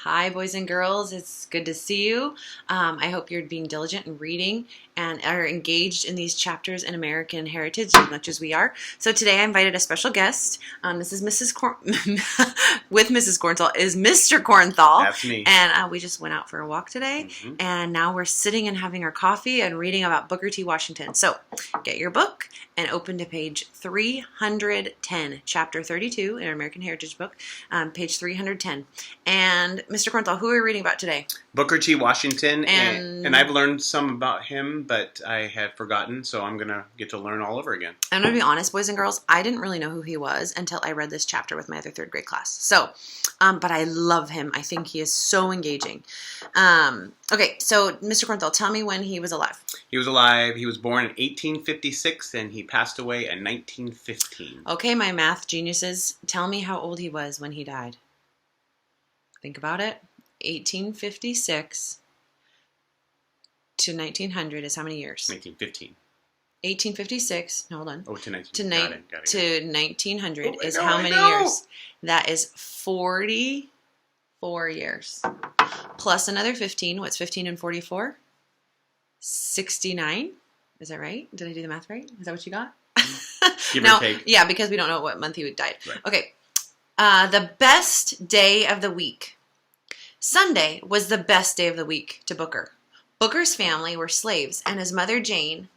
Hi, boys and girls. It's good to see you. I hope you're being diligent in reading and are engaged in these chapters in American heritage as much as we are. So today I invited a special guest. This is with Mrs. Korenthal is Mr. Korenthal. That's me. And we just went out for a walk today. And now we're sitting and having our coffee and reading about Booker T. Washington. So get your book and open to page 310, chapter 32 in our American Heritage book, page 310. And Mr. Korenthal, who are we reading about today? Booker T. Washington, and I've learned some about him, but I had forgotten, so I'm going to get to learn all over again. I'm going to be honest, boys and girls, I didn't really know who he was until I read this chapter with my other third grade class. So, but I love him. I think he is so engaging. Okay, so Mr. Korenthal, tell me when he was alive. He was alive. He was born in 1856, and he passed away in 1915. Okay, my math geniuses, tell me how old he was when he died. Think about it. 1856 to 1900 is how many years? 1915. 1856. No, hold on. Oh, to 1900. To 1900 is how many years? That is 44 years. Plus another 15. What's 15 and 44? 69. Is that right? Did I do the math right? Is that what you got? Give or take. Yeah, because we don't know what month he died. Right. Okay. The best day of the week. Sunday was the best day of the week to Booker. Booker's family were slaves, and his mother, Jane,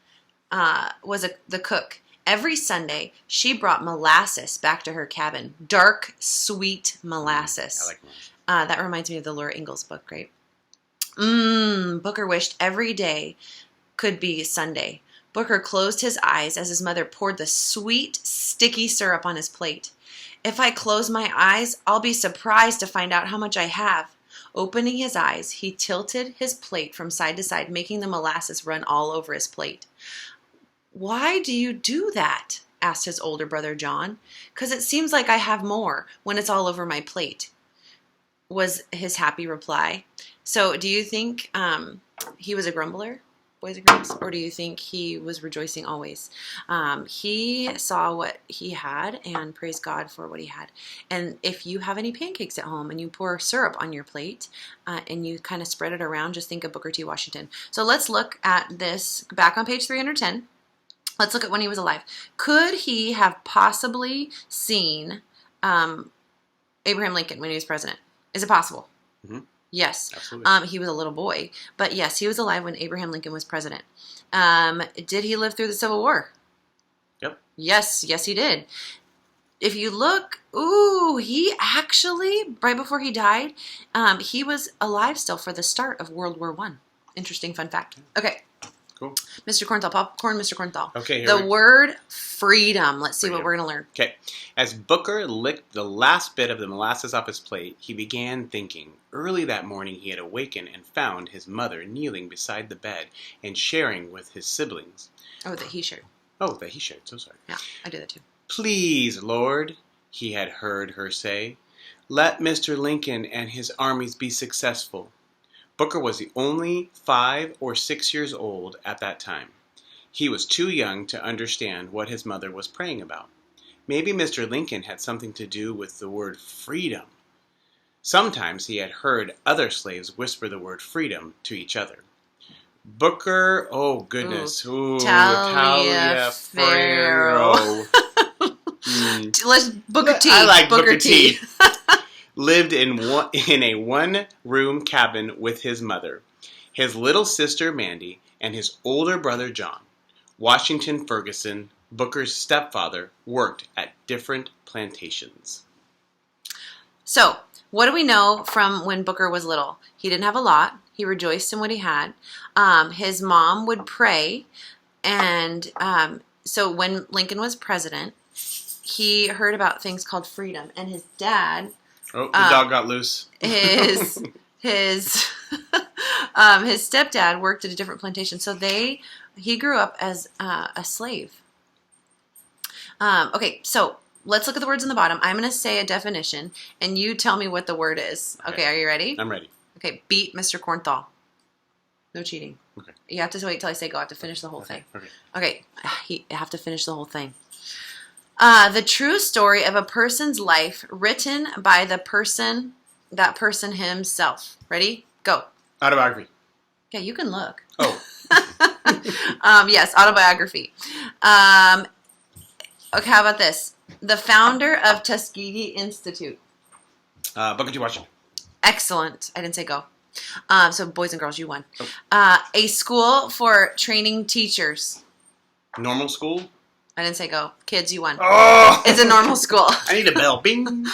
was the cook. Every Sunday, she brought molasses back to her cabin. Dark, sweet molasses. I like molasses. That reminds me of the Laura Ingalls book, right? Booker wished every day could be Sunday. Booker closed his eyes as his mother poured the sweet, sticky syrup on his plate. If I close my eyes, I'll be surprised to find out how much I have. Opening his eyes, he tilted his plate from side to side, making the molasses run all over his plate. "Why do you do that?" asked his older brother John. "'Cause it seems like I have more when it's all over my plate," was his happy reply. So do you think he was a grumbler, boys and girls, or do you think he was rejoicing always? He saw what he had and praised God for what he had. And if you have any pancakes at home and you pour syrup on your plate and you kind of spread it around, just think of Booker T. Washington. So let's look at this back on page 310. Let's look at when he was alive. Could he have possibly seen Abraham Lincoln when he was president? Is it possible? Mm-hmm. Yes. Absolutely. He was a little boy. But yes, he was alive when Abraham Lincoln was president. Did he live through the Civil War? Yep. Yes, he did. If you look, he actually, right before he died, he was alive still for the start of World War I. Interesting fun fact. Okay. Cool. Mr. Korenthal, popcorn, Mr. Korenthal. Okay, the word freedom. Let's see what we're going to learn. Okay. As Booker licked the last bit of the molasses off his plate, he began thinking. Early that morning he had awakened and found his mother kneeling beside the bed and sharing with his siblings. Oh, that he shared. So sorry. Yeah, I do that too. "Please, Lord," he had heard her say, "let Mr. Lincoln and his armies be successful." Booker was the only 5 or 6 years old at that time. He was too young to understand what his mother was praying about. Maybe Mr. Lincoln had something to do with the word freedom. Sometimes he had heard other slaves whisper the word freedom to each other. Booker, oh goodness, Taliaferro. Let's Booker T. I like Booker T. Lived in a one-room cabin with his mother, his little sister Mandy, and his older brother John. Washington Ferguson, Booker's stepfather, worked at different plantations. So, what do we know from when Booker was little? He didn't have a lot. He rejoiced in what he had. His mom would pray. And so when Lincoln was president, he heard about things called freedom. And his dad... Oh, the dog got loose. His stepdad worked at a different plantation. So he grew up as a slave. Okay, so let's look at the words on the bottom. I'm going to say a definition, and you tell me what the word is. Okay, are you ready? I'm ready. Okay, beat Mr. Korenthal. No cheating. Okay. You have to wait till I say go. I have to finish the whole thing. Okay, you have to finish the whole thing. The true story of a person's life written by the person that person himself. Ready? Go. Autobiography. Yeah, you can look. Oh. Yes, autobiography. Okay, how about this? The founder of Tuskegee Institute. Booker T. Washington. Excellent. I didn't say go. So boys and girls, you won. Oh. A school for training teachers. Normal school. I didn't say go. Kids, you won. Oh! It's a normal school. I need a bell. Bing.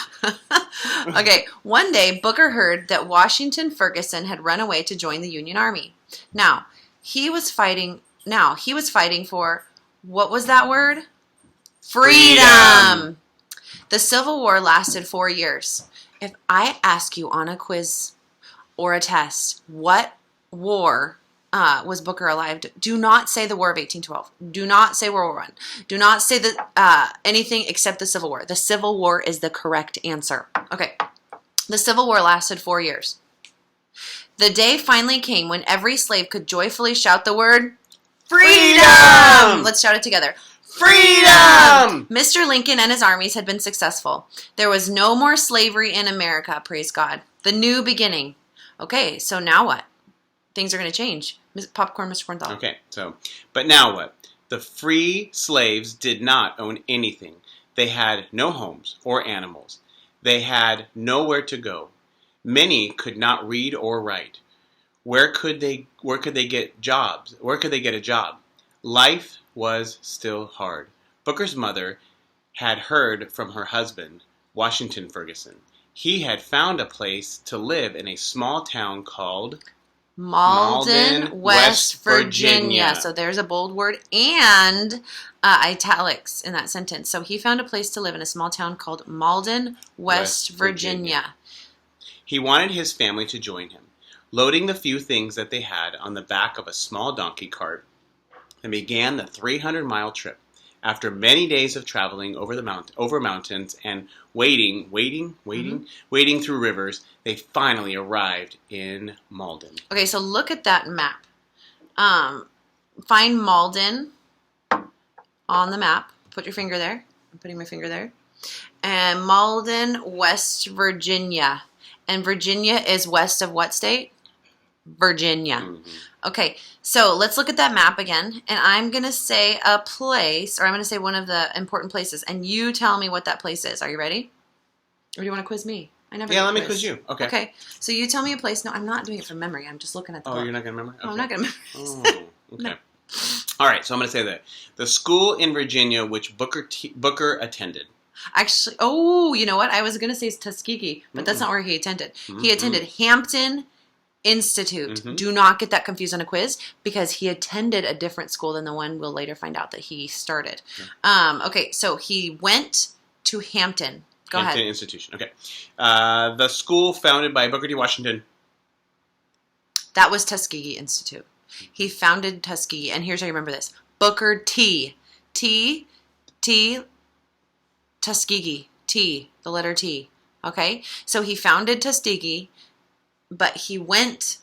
Okay, one day Booker heard that Washington Ferguson had run away to join the Union Army. Now, he was fighting for, what was that word? Freedom. The Civil War lasted 4 years. If I ask you on a quiz or a test, what war was Booker alive to? Do not say the War of 1812. Do not say World War I. Do not say anything except the Civil War. The Civil War is the correct answer. Okay. The Civil War lasted 4 years. The day finally came when every slave could joyfully shout the word freedom. Let's shout it together. Freedom! Mr. Lincoln and his armies had been successful. There was no more slavery in America, praise God. The new beginning. Okay, so now what? Things are going to change. Popcorn, Mr. Korenthal. Okay, but now what? The free slaves did not own anything. They had no homes or animals. They had nowhere to go. Many could not read or write. Where could they get jobs? Where could they get a job? Life was still hard. Booker's mother had heard from her husband, Washington Ferguson. He had found a place to live in a small town called Malden, West Virginia. So there's a bold word and italics in that sentence. So he found a place to live in a small town called Malden, West Virginia. He wanted his family to join him. Loading the few things that they had on the back of a small donkey cart, and began the 300-mile trip. After many days of traveling over mountains and wading through rivers, they finally arrived in Malden. Okay, so look at that map. Find Malden on the map. Put your finger there. I'm putting my finger there. And Malden, West Virginia. And Virginia is west of what state? Virginia. Mm-hmm. Okay, so let's look at that map again, and I'm going to say a place, or I'm going to say one of the important places, and you tell me what that place is. Are you ready? Or do you want to quiz me? Yeah, let me quiz you. Okay. Okay, so you tell me a place. No, I'm not doing it from memory. I'm just looking at the book. You're not going to remember? Okay. No, I'm not going to remember. Oh, okay. No. All right, so I'm going to say that. The school in Virginia which Booker attended. Actually, you know what? I was going to say Tuskegee, but that's not where he attended. He attended Hampton Institute. Do not get that confused on a quiz because he attended a different school than the one we'll later find out that he started. Okay, so he went to Hampton. Go ahead. Hampton Institution. Okay. The school founded by Booker T. Washington. That was Tuskegee Institute. He founded Tuskegee, and here's how you remember this. Booker T. Tuskegee. T. The letter T. Okay? So he founded Tuskegee. But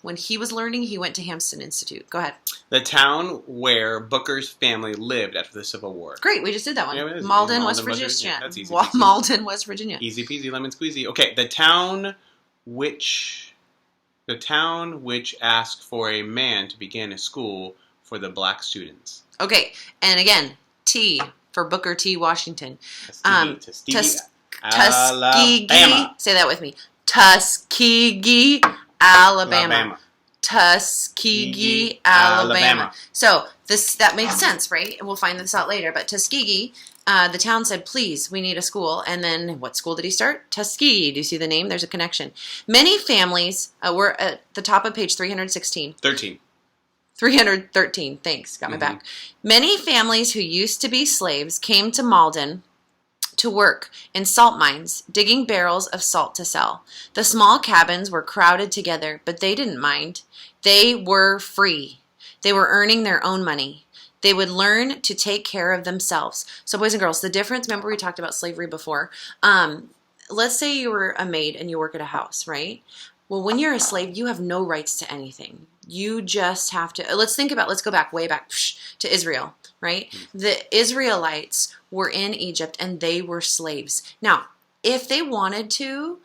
when he was learning, he went to Hampton Institute. Go ahead. The town where Booker's family lived after the Civil War. Great, we just did that one. Yeah, Malden, West Virginia. That's easy. Malden, West Virginia. Easy peasy, lemon squeezy. Okay, the town which asked for a man to begin a school for the black students. Okay, and again, T for Booker T. Washington. Tuskegee, Tuskegee. Say that with me. Tuskegee, Alabama. Tuskegee, Alabama. So that makes sense, right? We'll find this out later. But Tuskegee, the town said, please, we need a school. And then what school did he start? Tuskegee. Do you see the name? There's a connection. Many families were at the top of page 316. 313. Thanks. Got my back. Many families who used to be slaves came to Malden to work in salt mines, digging barrels of salt to sell. The small cabins were crowded together, but they didn't mind. They were free. They were earning their own money. They would learn to take care of themselves. So boys and girls, the difference, remember we talked about slavery before. Let's say you were a maid and you work at a house, right? Well, when you're a slave, you have no rights to anything. You just have to, let's go back, way back to Israel, right? The Israelites were in Egypt and they were slaves. Now, if they wanted to,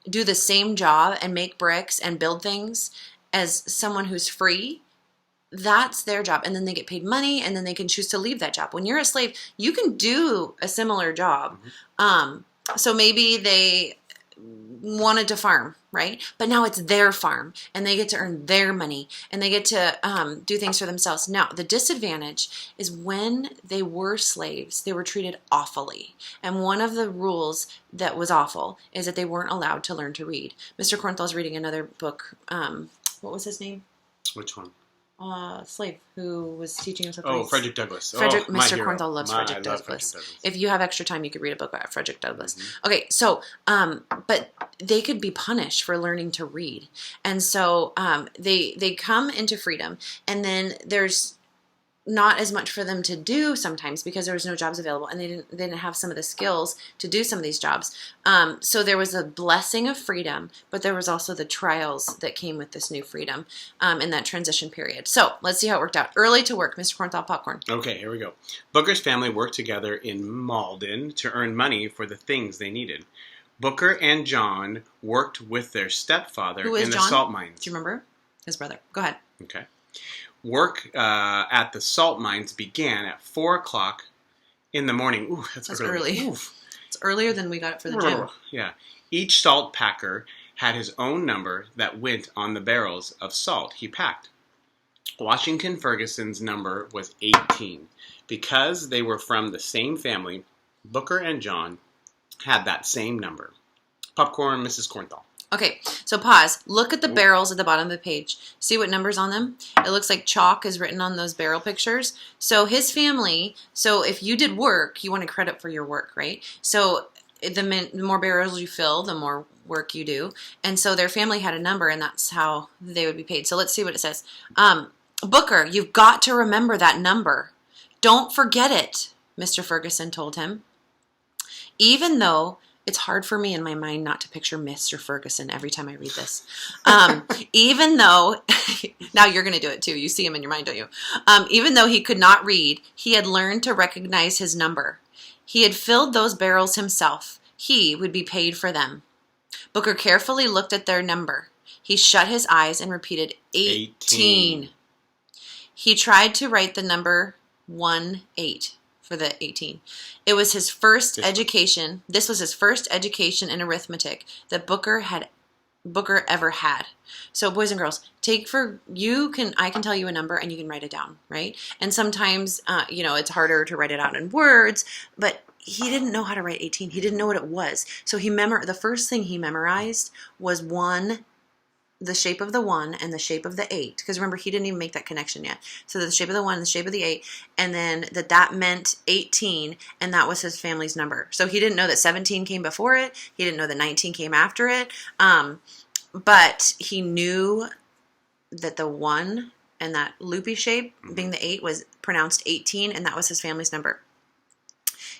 do the same job and make bricks and build things as someone who's free, that's their job. And then they get paid money, and then they can choose to leave that job. When you're a slave, you can do a similar job. So maybe they wanted to farm, right? But now it's their farm, and they get to earn their money, and they get to do things for themselves. Now, the disadvantage is when they were slaves, they were treated awfully. And one of the rules that was awful is that they weren't allowed to learn to read. Mr. Korenthal is reading another book. What was his name? Which one? Slave who was teaching himself. Oh, Frederick Douglass. Mr. Korenthal loves Frederick Douglass. If you have extra time, you could read a book about Frederick Douglass. Okay, so, but they could be punished for learning to read. And so they come into freedom, and then there's not as much for them to do sometimes because there was no jobs available, and they didn't have some of the skills to do some of these jobs. So there was a blessing of freedom, but there was also the trials that came with this new freedom in that transition period. So let's see how it worked out. Early to work, Mr. Korenthal, popcorn. Okay, here we go. Booker's family worked together in Malden to earn money for the things they needed. Booker and John worked with their stepfather in the salt mines. Do you remember? His brother. Go ahead. Okay. Work at the salt mines began at 4 o'clock in the morning. Ooh, that's early. Oof. It's earlier than we got it for the gym. Yeah. Each salt packer had his own number that went on the barrels of salt he packed. Washington Ferguson's number was 18. Because they were from the same family, Booker and John had that same number. Popcorn, Mrs. Korenthal. Okay, so pause. Look at the barrels at the bottom of the page. See what number's on them? It looks like chalk is written on those barrel pictures. So his family, so if you did work, you wanted credit for your work, right? So the more barrels you fill, the more work you do. And so their family had a number, and that's how they would be paid. So let's see what it says. Booker, you've got to remember that number. Don't forget it, Mr. Ferguson told him. Even though it's hard for me in my mind not to picture Mr. Ferguson every time I read this. Even though, now you're going to do it too. You see him in your mind, don't you? Even though he could not read, he had learned to recognize his number. He had filled those barrels himself. He would be paid for them. Booker carefully looked at their number. He shut his eyes and repeated 18. He tried to write the number 18 for the 18. It was his first education. This was his first education in arithmetic that Booker ever had. So boys and girls, I can tell you a number and you can write it down, right? And sometimes, it's harder to write it out in words, but he didn't know how to write 18. He didn't know what it was. So the first thing he memorized was the shape of the 1 and the shape of the 8. Because remember, he didn't even make that connection yet. So the shape of the 1 and the shape of the 8. And then that meant 18. And that was his family's number. So he didn't know that 17 came before it. He didn't know that 19 came after it. But he knew that the 1 and that loopy shape, being the 8, was pronounced 18. And that was his family's number.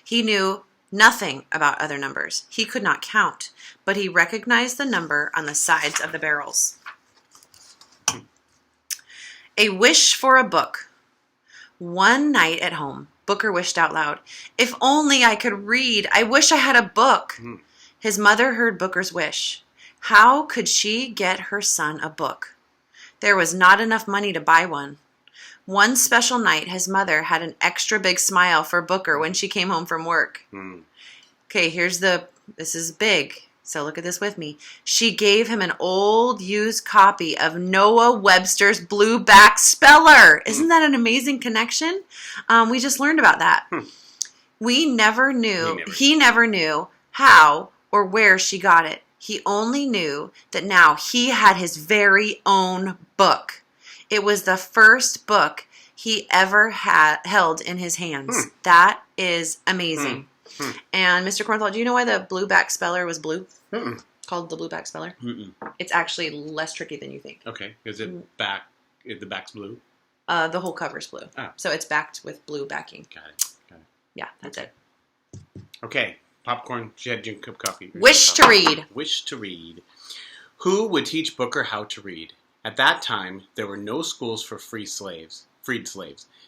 He knew nothing about other numbers. He could not count, but he recognized the number on the sides of the barrels. A wish for a book. One night at home, Booker wished out loud, "If only I could read. I wish I had a book." His mother heard Booker's wish. How could she get her son a book? There was not enough money to buy one. One special night, his mother had an extra big smile for Booker when she came home from work. Okay, this is big, so look at this with me. She gave him an old used copy of Noah Webster's Blueback Speller. Isn't that an amazing connection? We just learned about that. He never knew how or where she got it. He only knew that now he had his very own book. It was the first book he ever held in his hands. That is amazing. And Mr. Korenthal, do you know why the Blueback Speller was blue? Called the Blueback Speller? It's actually less tricky than you think. Okay. Is the back's blue? The whole cover's blue. Oh. So it's backed with blue backing. Got it. Yeah, that's it. Okay. Popcorn, she had drink cup of coffee. Wish to read. Wish to read. Who would teach Booker how to read? At that time, there were no schools for freed slaves.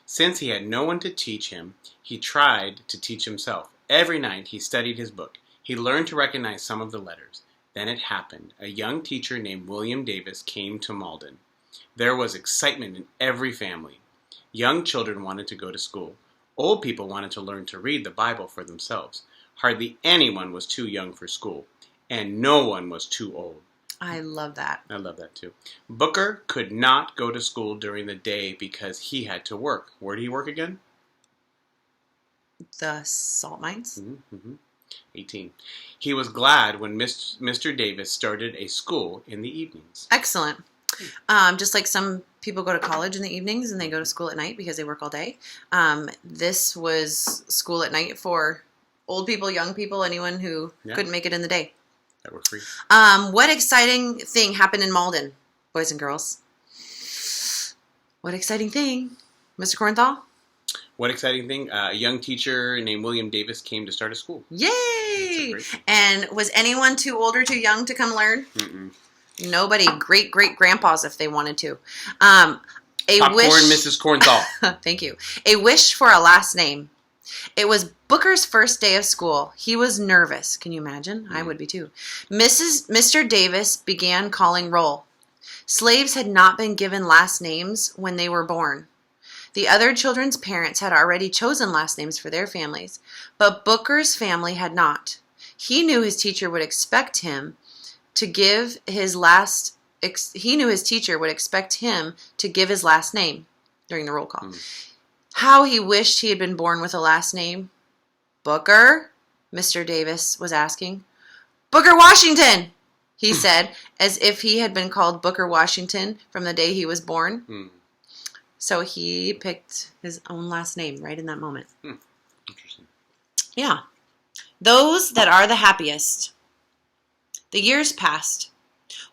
Since he had no one to teach him, he tried to teach himself. Every night he studied his book. He learned to recognize some of the letters. Then it happened. A young teacher named William Davis came to Malden. There was excitement in every family. Young children wanted to go to school. Old people wanted to learn to read the Bible for themselves. Hardly anyone was too young for school, and no one was too old. I love that. I love that too. Booker could not go to school during the day because he had to work. Where did he work again? The salt mines. 18. He was glad when Mr. Davis started a school in the evenings. Excellent. Just like some people go to college in the evenings and they go to school at night because they work all day. This was school at night for old people, young people, anyone who couldn't make it in the day. That were free. What exciting thing happened in Malden, boys and girls? What exciting thing, Mr. Korenthal? What exciting thing? A young teacher named William Davis came to start a school. Yay! And was anyone too old or too young to come learn? Mm-mm. Nobody. Great-great-grandpas if they wanted to. Popcorn, Mrs. Korenthal. Thank you. A wish for a last name. It was Booker's first day of school. He was nervous. Can you imagine? I would be too. Mr. Davis began calling roll. Slaves had not been given last names when they were born. The other children's parents had already chosen last names for their families, but Booker's family had not. He knew his teacher would expect him to give his last name during the roll call. How he wished he had been born with a last name. Booker? Mr. Davis was asking. Booker Washington, he said, as if he had been called Booker Washington from the day he was born. So he picked his own last name right in that moment. Interesting. Yeah. Those that are the happiest. The years passed.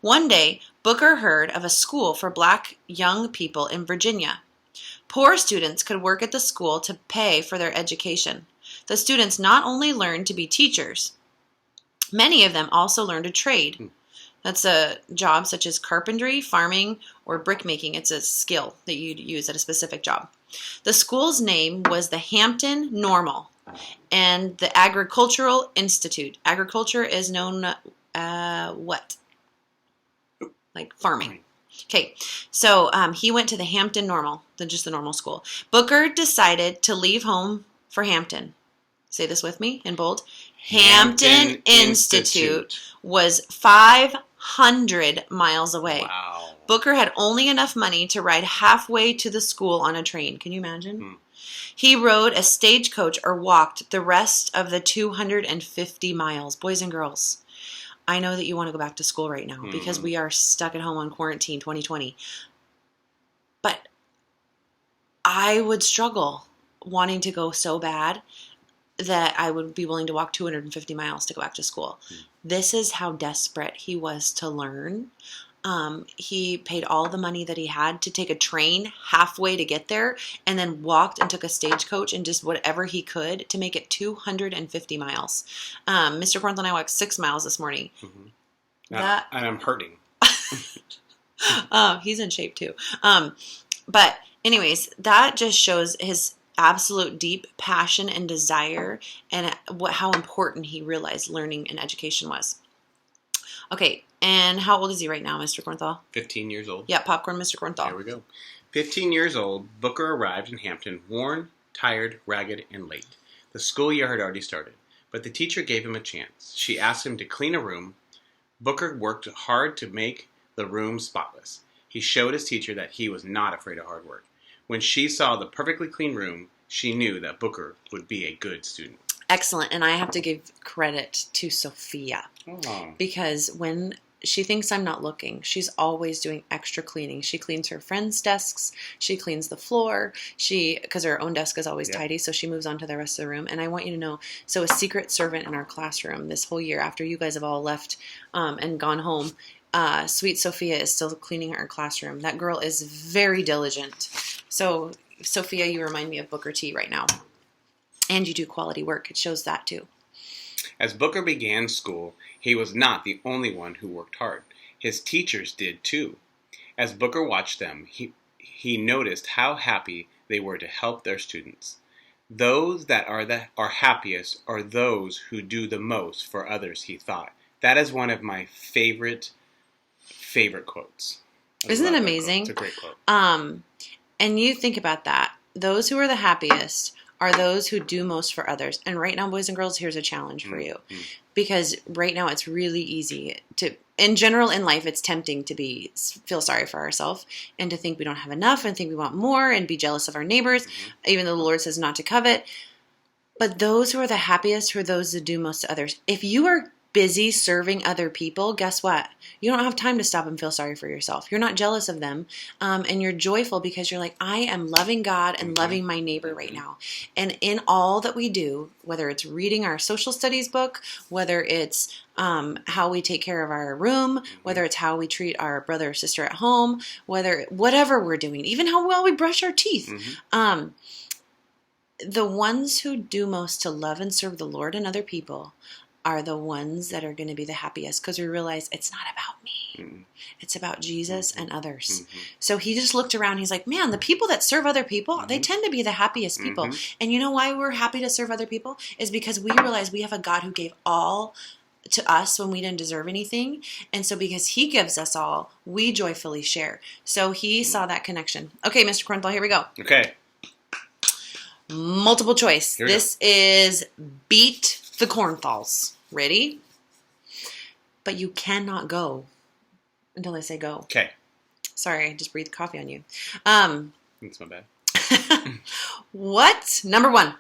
One day, Booker heard of a school for black young people in Virginia. Poor students could work at the school to pay for their education. The students not only learned to be teachers, many of them also learned a trade. That's a job such as carpentry, farming, or brickmaking. It's a skill that you'd use at a specific job. The school's name was the Hampton Normal and the Agricultural Institute. Agriculture is known what? Like farming. Okay, so he went to the Hampton Normal, just the normal school. Booker decided to leave home for Hampton. Say this with me in bold. Hampton Institute was 500 miles away. Wow. Booker had only enough money to ride halfway to the school on a train. Can you imagine? He rode a stagecoach or walked the rest of the 250 miles. Boys and girls, I know that you want to go back to school right now because we are stuck at home on quarantine 2020. But I would struggle wanting to go so bad that I would be willing to walk 250 miles to go back to school. This is how desperate he was to learn. He paid all the money that he had to take a train halfway to get there and then walked and took a stagecoach and just whatever he could to make it 250 miles. Mr. Korenthal and I walked 6 miles this morning. And I'm hurting. He's in shape too. But anyways, that just shows his absolute deep passion and desire and how important he realized learning and education was. Okay, and how old is he right now, Mr. Korenthal? 15 years old. Yeah, popcorn, Mr. Korenthal. There we go. 15 years old, Booker arrived in Hampton, worn, tired, ragged, and late. The school year had already started, but the teacher gave him a chance. She asked him to clean a room. Booker worked hard to make the room spotless. He showed his teacher that he was not afraid of hard work. When she saw the perfectly clean room, she knew that Booker would be a good student. Excellent, and I have to give credit to Sophia because when she thinks I'm not looking, she's always doing extra cleaning. She cleans her friends' desks, she cleans the floor, because her own desk is always tidy, so she moves on to the rest of the room. And I want you to know, so a secret servant in our classroom this whole year, after you guys have all left and gone home, sweet Sophia is still cleaning our classroom. That girl is very diligent. So Sophia, you remind me of Booker T right now. And you do quality work. It shows that too. As Booker began school, he was not the only one who worked hard. His teachers did too. As Booker watched them, he noticed how happy they were to help their students. Those that are happiest are those who do the most for others, he thought. That is one of my favorite quotes. Isn't it amazing? It's a great quote. And you think about that. Those who are the happiest are those who do most for others. And right now, boys and girls, here's a challenge for you. Because right now it's really easy to, in general in life, it's tempting to feel sorry for ourselves and to think we don't have enough and think we want more and be jealous of our neighbors, even though the Lord says not to covet. But those who are the happiest are those that do most to others. If you are busy serving other people, guess what? You don't have time to stop and feel sorry for yourself. You're not jealous of them. And you're joyful because you're like, I am loving God and loving my neighbor right now. And in all that we do, whether it's reading our social studies book, whether it's how we take care of our room, whether it's how we treat our brother or sister at home, whatever we're doing, even how well we brush our teeth, the ones who do most to love and serve the Lord and other people are the ones that are going to be the happiest because we realize it's not about me. It's about Jesus and others. So he just looked around. He's like, man, the people that serve other people, they tend to be the happiest people. And you know why we're happy to serve other people? Is because we realize we have a God who gave all to us when we didn't deserve anything. And so because he gives us all, we joyfully share. So he saw that connection. Okay, Mr. Korenthal, here we go. Okay. Multiple choice. This is beat the Korenthals. Ready? But you cannot go until I say go. Okay. Sorry, I just breathed coffee on you. That's my bad. Number one,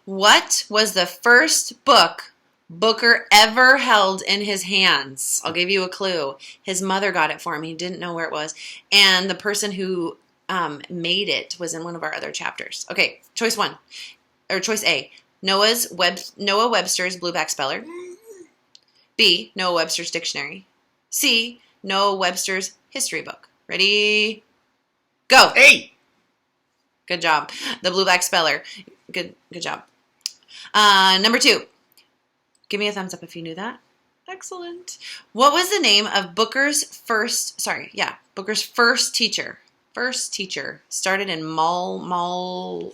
what was the first book Booker ever held in his hands? I'll give you a clue. His mother got it for him. He didn't know where it was. And the person who made it was in one of our other chapters. Okay, choice A. Noah Webster's Blueback Speller. B. Noah Webster's Dictionary. C. Noah Webster's History Book. Ready? Go. A. Good job. The Blueback Speller. Good job. Number two. Give me a thumbs up if you knew that. Excellent. What was the name of Booker's first teacher? First teacher started in Malden,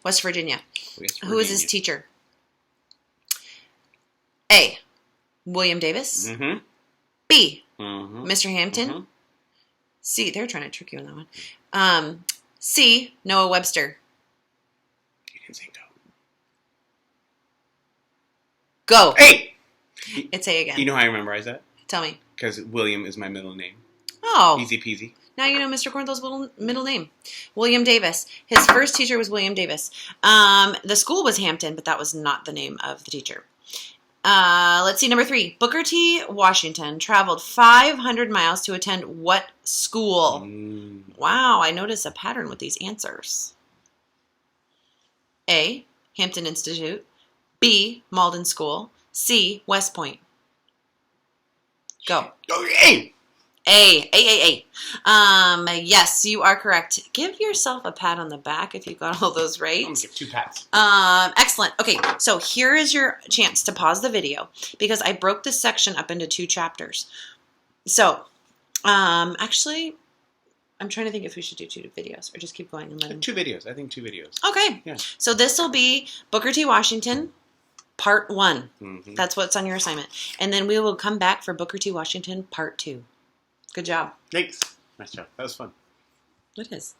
West Virginia. Who was his teacher? A. William Davis. B. Mr. Hampton. C. They're trying to trick you on that one. C. Noah Webster. You didn't say Go. A. It's A again. You know how I memorize that? Tell me. Because William is my middle name. Oh. Easy peasy. Now you know Mr. Kornthal's middle name. William Davis. His first teacher was William Davis. The school was Hampton, but that was not the name of the teacher. Let's see, number three. Booker T. Washington traveled 500 miles to attend what school? Wow, I notice a pattern with these answers. A. Hampton Institute. B. Malden School. C. West Point. Go. A. A. Yes, you are correct. Give yourself a pat on the back if you got all those right. I'm going to give 2 pats. Excellent. Okay, so here is your chance to pause the video because I broke this section up into 2 chapters. So, actually, I'm trying to think if we should do 2 videos or just keep going and let him. 2 videos. I think 2 videos. Okay. Yeah. So this will be Booker T. Washington, Part 1. That's what's on your assignment. And then we will come back for Booker T. Washington, Part 2. Good job. Thanks. Nice job. That was fun. It is.